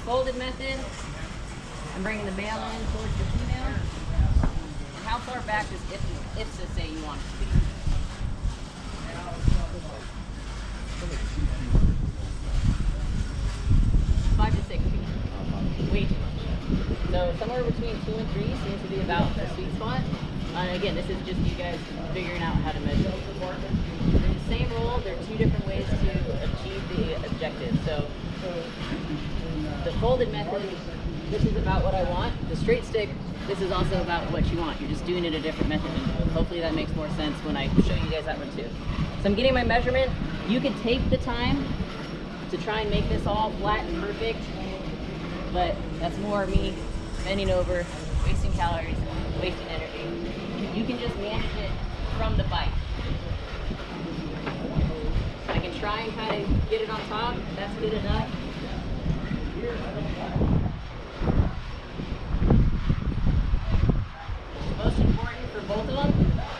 folded method, I'm bringing the male in towards the female. And how far back does IFSA say you want it to be? 5 to 6 feet. Way too much. So somewhere between 2 and 3 seems to be about the sweet spot. And again, this is just you guys figuring out how to measure. In the same roll, there are 2 different ways to achieve the objective. So the folded method, this is about what I want. The straight stick, this is also about what you want. You're just doing it a different method. And hopefully that makes more sense when I show you guys that one too. So I'm getting my measurement. You could take the time to try and make this all flat and perfect, but that's more me bending over, wasting calories, wasting energy. You can just manage it from the bite. I can try and kind of get it on top. That's good enough. Most important for both of them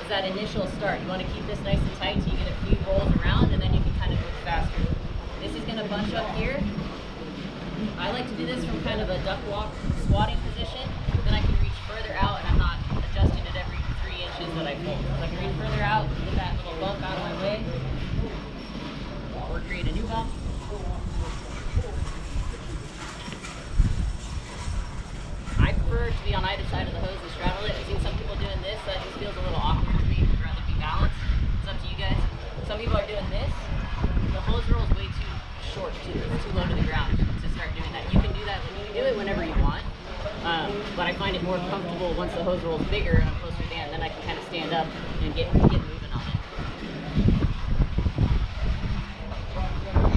is that initial start. You want to keep this nice and tight so you get a few rolls around, and then you can kind of move faster. This is going to bunch up here. I like to do this from kind of a duck walk squatting position. Then I can reach further out and I'm not adjusting it every 3 inches that I pull. So I can reach further out, get that little bump out of my way, or create a new bump. I prefer to be on either side of the hose and straddle it. I've seen some people doing this, that just feels a little awkward to me. I'd rather be balanced. It's up to you guys. Some people are doing this. The hose roll is way too short, it's too low to the ground to start doing that. You can do that, you can do it whenever you want, but I find it more comfortable once the hose roll is bigger and I'm closer to the end, then I can kind of stand up and get moving on it.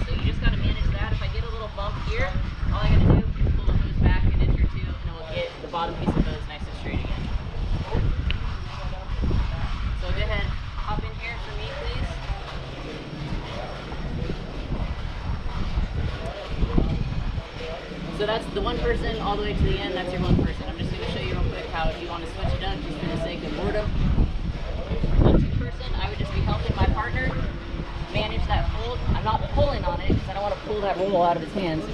So you just got to manage that. If I get a little bump here, all I got to do is pull the hose back an inch or 2 and it will get the bottom piece of hose nice and straight again. So go ahead, hop in here for me please. So that's the one person all the way to the end, that's your one person. I'm just going to show you real quick how if you want to switch it up just for the sake of boredom. One 2 person, I would just be helping my partner manage that fold. I'm not pulling on it because I don't want to pull that roll out of his hands.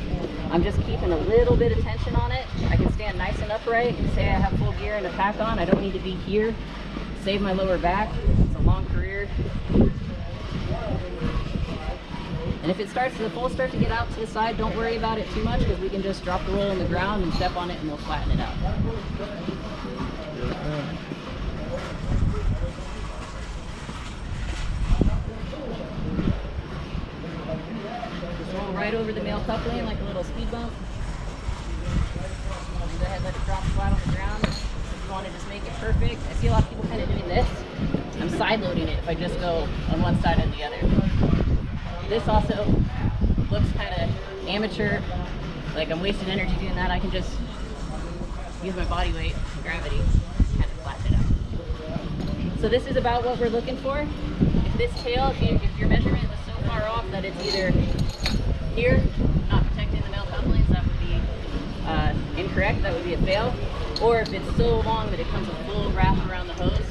I'm just keeping a little bit of tension on it. I can stand nice and upright. Say I have full gear and a pack on, I don't need to be here. Save my lower back. It's a long career. And if it starts, the poles start to get out to the side, don't worry about it too much because we can just drop the roll on the ground and step on it and we'll flatten it out. Just roll right over the male coupling like a little speed bump. Go ahead and let it drop flat on the ground. If you want to just make it perfect. I see a lot of people kind of doing this. I'm side loading it if I just go on one side and the other. This also looks kind of amateur, like I'm wasting energy doing that. I can just use my body weight, gravity, kind of flatten it out. So this is about what we're looking for. If this tail, if your measurement was so far off that it's either here, not protecting the male couplings, that would be incorrect, that would be a fail. Or if it's so long that it comes a full wrap around the hose,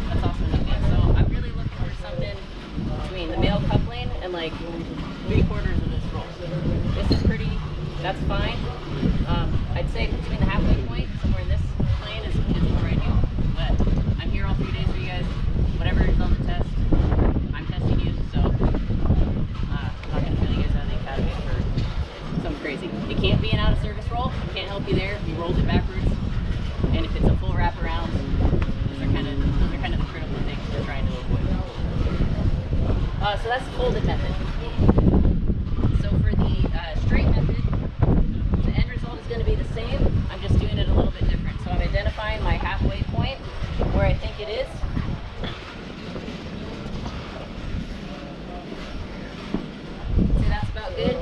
that's also not good. So I'm really looking for something between the male coupling and like 3/4 of this roll. This is pretty, that's fine. I'd say between the halfway point, somewhere in this plane is more ideal. But I'm here all 3 days for you guys. Whatever is on the test, I'm testing you, so I'm not going to fail you guys out of the academy for something crazy. It can't be an out of service roll. Can't help you there. You rolled it backwards. And if it's a full wrap around, those are kind of the critical things we're trying to avoid. So that's the folded method. So for the straight method, the end result is going to be the same. I'm just doing it a little bit different. So I'm identifying my halfway point where I think it is. See, that's about good.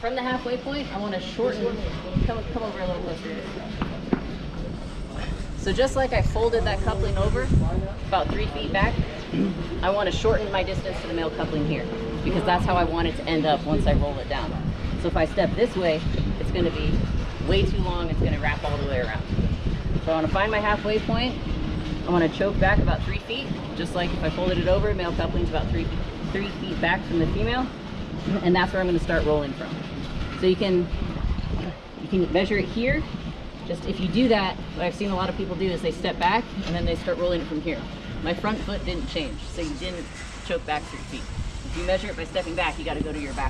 From the halfway point, I want to shorten. Come over a little closer. So just like I folded that coupling over about 3 feet back, I want to shorten my distance to the male coupling here because that's how I want it to end up once I roll it down. So if I step this way, it's going to be way too long. It's going to wrap all the way around. So I want to find my halfway point. I want to choke back about 3 feet, just like if I folded it over, male coupling's about 3 feet back from the female, and that's where I'm going to start rolling from. So you can You can measure it here. Just if you do that, what I've seen a lot of people do is they step back and then they start rolling it from here. My front foot didn't change, so you didn't choke back 6 feet. If you measure it by stepping back, you got to go to your back.